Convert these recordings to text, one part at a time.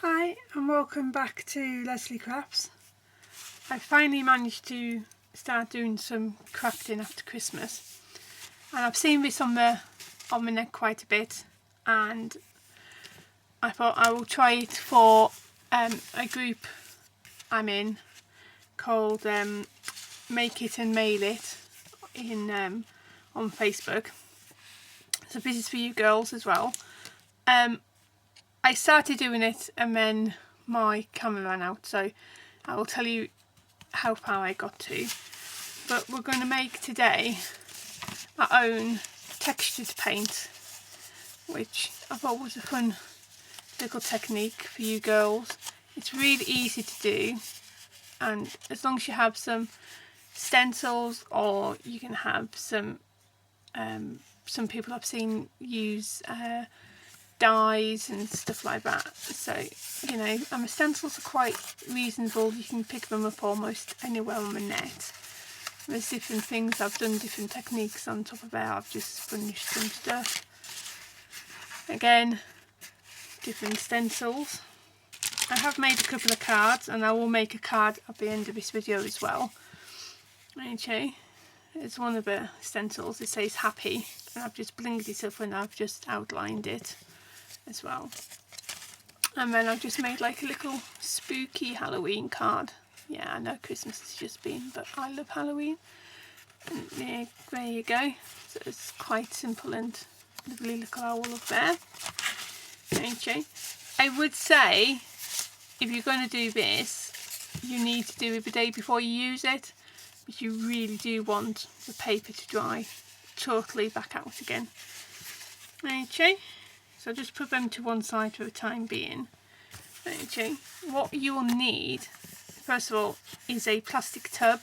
Hi and welcome back to Leslie Crafts. I finally managed to start doing some crafting after Christmas, and I've seen this on my net quite a bit, and I thought I will try it for a group I'm in called Make It and Mail It on Facebook. So this is for you girls as well. I started doing it and then my camera ran out, so I will tell you how far I got to. But we're going to make today our own textured paint, which I thought was a fun little technique for you girls. It's really easy to do, and as long as you have some stencils, or you can have some people I've seen use dyes and stuff like that. So, you know, and the stencils are quite reasonable. You can pick them up almost anywhere on the net. There's different things. I've done different techniques on top of there. I've just sponged some stuff. Again, different stencils. I have made a couple of cards, and I will make a card at the end of this video as well. Okay, it's one of the stencils. It says happy, and I've just blinged it up and I've just outlined it as well. And then I've just made like a little spooky Halloween card. Yeah, I know Christmas has just been, but I love Halloween. And there you go. So it's quite simple and lovely little owl up there. Okay, I would say if you're going to do this, you need to do it the day before you use it, but you really do want the paper to dry totally back out again. Okay, so just put them to one side for the time being. Okay, what you will need first of all is a plastic tub.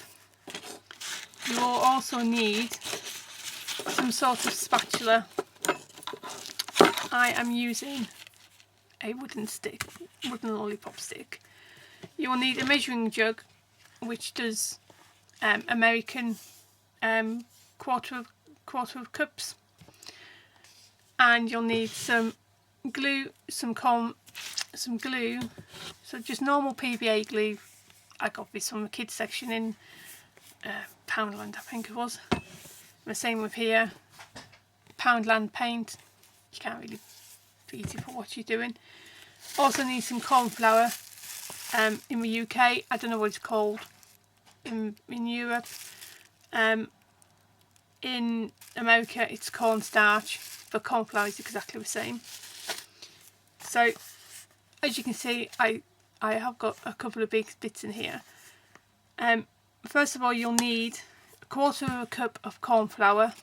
You will also need some sort of spatula. I am using a wooden lollipop stick. You will need a measuring jug, which does American quarter of cups, and you'll need some glue, some glue, so just normal PVA glue. I got this from the kids section in Poundland, I think it was. The same with here, Poundland paint. You can't really beat it for what you're doing. Also need some corn flour. In the UK, I don't know what it's called in Europe. In America it's cornstarch, but corn flour is exactly the same. So as you can see, I have got a couple of big bits in here. First of all, you'll need a quarter of a cup of corn flour,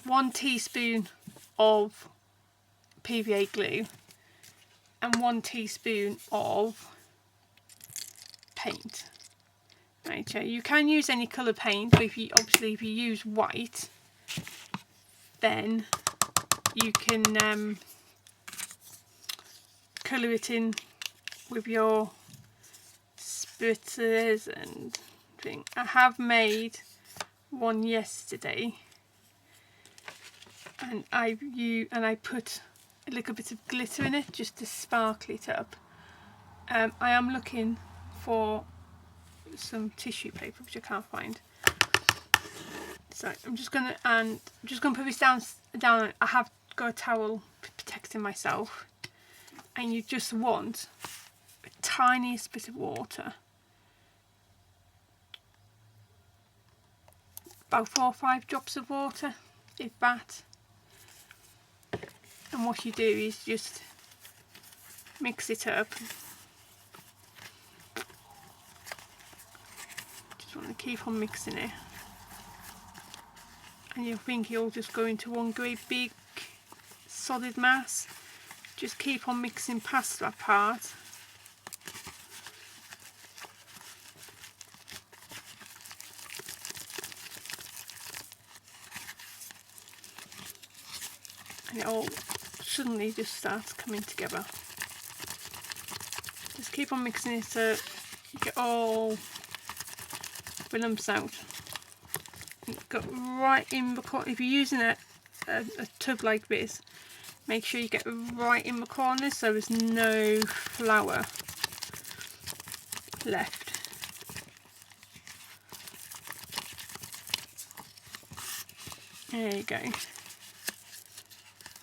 1 teaspoon of PVA glue, and 1 teaspoon of paint. Okay, you can use any colour paint, but if you use white, then you can colour it in with your spritzers and thing. I have made one yesterday, and I put a little bit of glitter in it just to sparkle it up. I am looking for some tissue paper, which I can't find. So I'm just gonna put this down. I have got a towel protecting myself, and you just want the tiniest bit of water, about 4 or 5 drops of water, if that. And what you do is just mix it up. Just want to keep on mixing it, and you'll think it'll just go into one great big solid mass. Just keep on mixing past that part. And it all suddenly just starts coming together. Just keep on mixing it so you get all the lumps out. Got right in the corner. If you're using a tub like this, Make sure you get right in the corners so there's no flour left. There you go.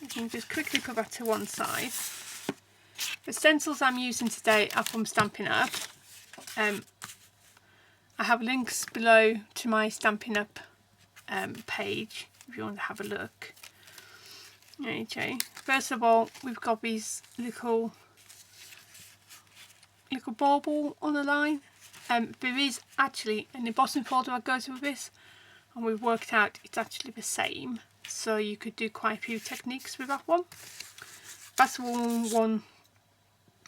You can just quickly put that to one side. The stencils I'm using today are from Stampin' Up. I have links below to my Stampin' Up page if you want to have a look. Okay. First of all, we've got these little bauble on the line. There is actually an embossing folder that goes with this, and we've worked out it's actually the same, so you could do quite a few techniques with that one. That's one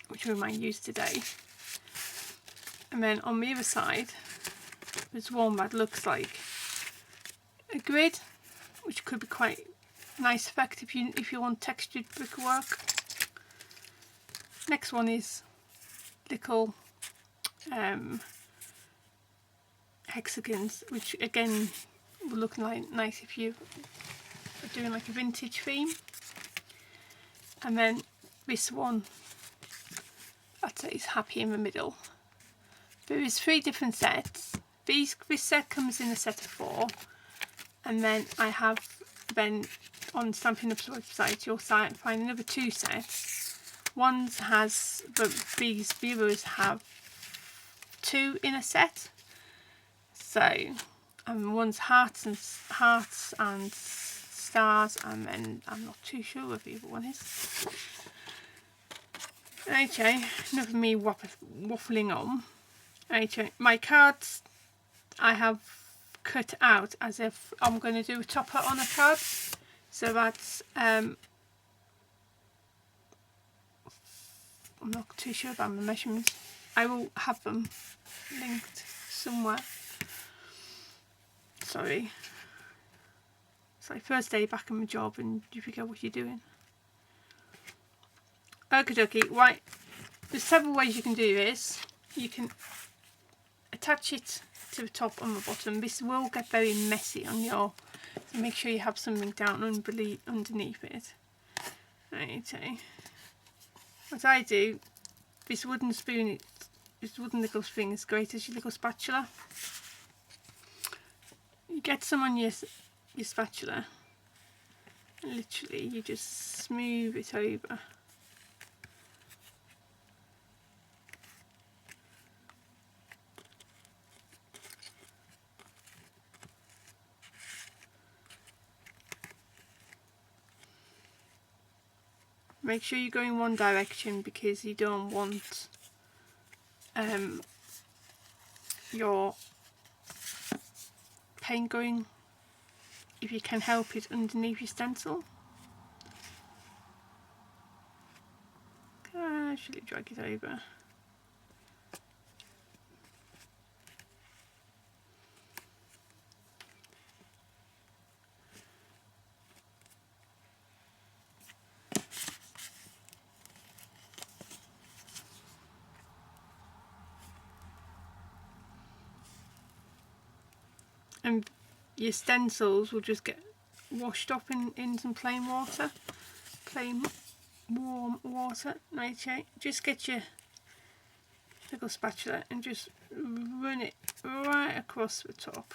which we might use today. And then on the other side there's one that looks like a grid, which could be quite nice effect if you want textured brickwork. Next one is little hexagons, which again will look nice if you are doing like a vintage theme. And then this one, I'd say, is happy in the middle. There is 3 different sets. This set comes in a set of 4, and then I have on Stampin' Up's website you'll find another 2 sets. One has the others have 2 in a set. So one's hearts and stars, and then I'm not too sure what the other one is. Okay, enough of me waffling on. Okay, my cards I have cut out as if I'm going to do a topper on a card, so that's I'm not too sure about my measurements. I will have them linked somewhere. Sorry, it's like first day back in my job and you forget what you're doing. Okie dokie. Right, there's several ways you can do this. You can attach it to the top and the bottom. This will get very messy on your, so make sure you have something down underneath it. Okay. What I do, this wooden little spoon is great as your little spatula. You get some on your spatula, and literally you just smooth it over. Make sure you go in one direction because you don't want your paint going, if you can help it, underneath your stencil. Casually drag it over. And your stencils will just get washed up in some plain water, plain warm water. Okay, just get your little spatula and just run it right across the top,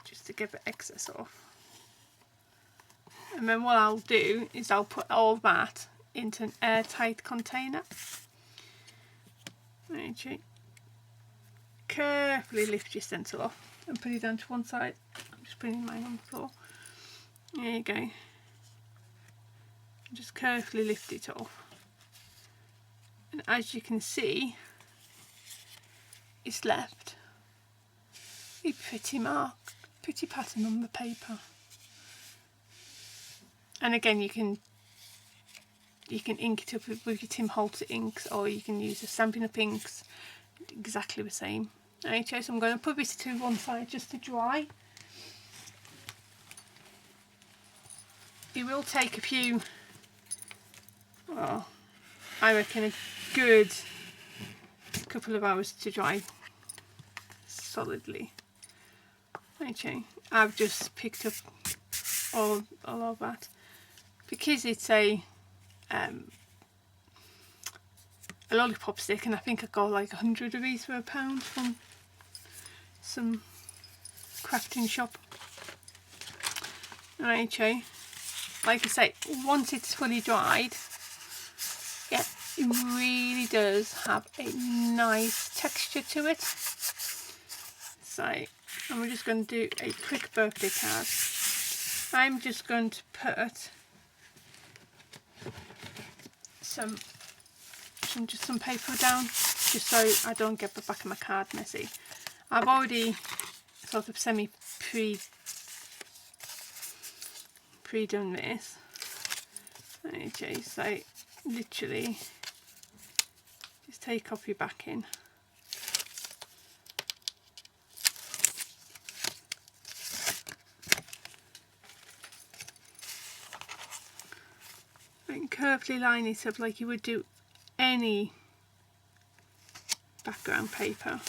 just to get the excess off. And then what I'll do is I'll put all that into an airtight container. Okay. Carefully lift your stencil off and put it down to one side. I'm just putting mine on the floor. There you go. Just carefully lift it off. And as you can see, it's left a pretty pattern on the paper. And again, you can ink it up with your Tim Holtz inks, or you can use the Stampin' Up inks, exactly the same. Okay, so I'm going to put this to one side just to dry. It will take a few, well, I reckon a good couple of hours to dry solidly. Okay, I've just picked up all of that. because it's a lollipop stick, and I think I got like 100 of these for £1 from some crafting shop. Okay, like I say, once it's fully dried, yeah, it really does have a nice texture to it. So I'm just going to do a quick birthday card. I'm just going to put some paper down, just so I don't get the back of my card messy. I've already sort of pre-done this. Okay, so literally just take copy back in. And carefully line it up like you would do any background paper.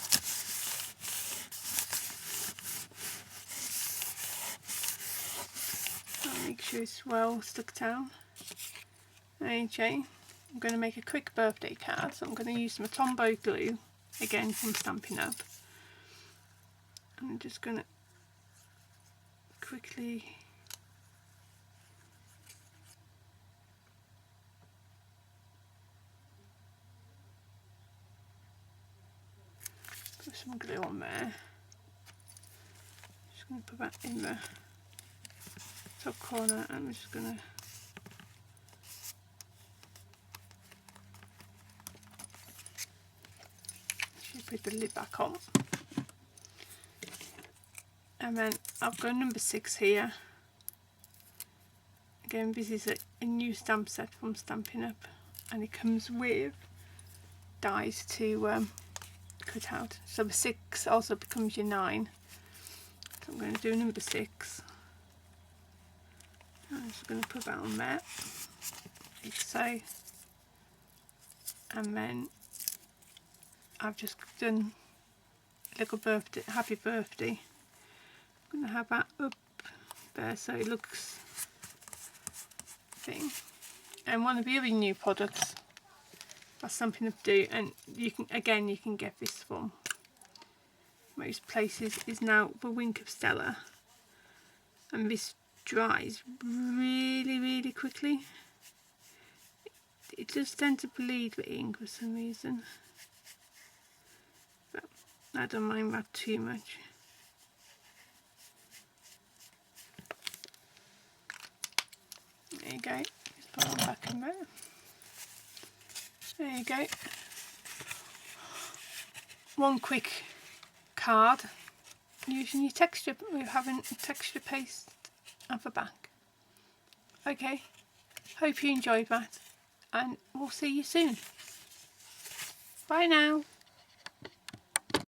I'll make sure it's well stuck down. Okay, I'm going to make a quick birthday card, so I'm going to use my Tombow glue, again from Stampin' Up. I'm just going to quickly put some glue on there. Just going to put that in the top corner, and I'm just going to put the lid back on. And then I've got number 6 here. Again, this is a new stamp set from Stampin' Up, and it comes with dies to cut out. So the 6 also becomes your 9. So I'm going to do number 6. I'm just going to put that on there, like so. And then I've just done a little birthday, happy birthday. I'm going to have that up there so it looks thing. And one of the other new products that Stampin' Up do, and you can get this from most places, is now the Wink of Stella, and this dries really quickly. It does tend to bleed the ink for some reason, but I don't mind that too much. There you go, just put it back in there. There you go. One quick card using your texture, we're having texture paste at the back. Okay, hope you enjoyed that, and we'll see you soon. Bye now.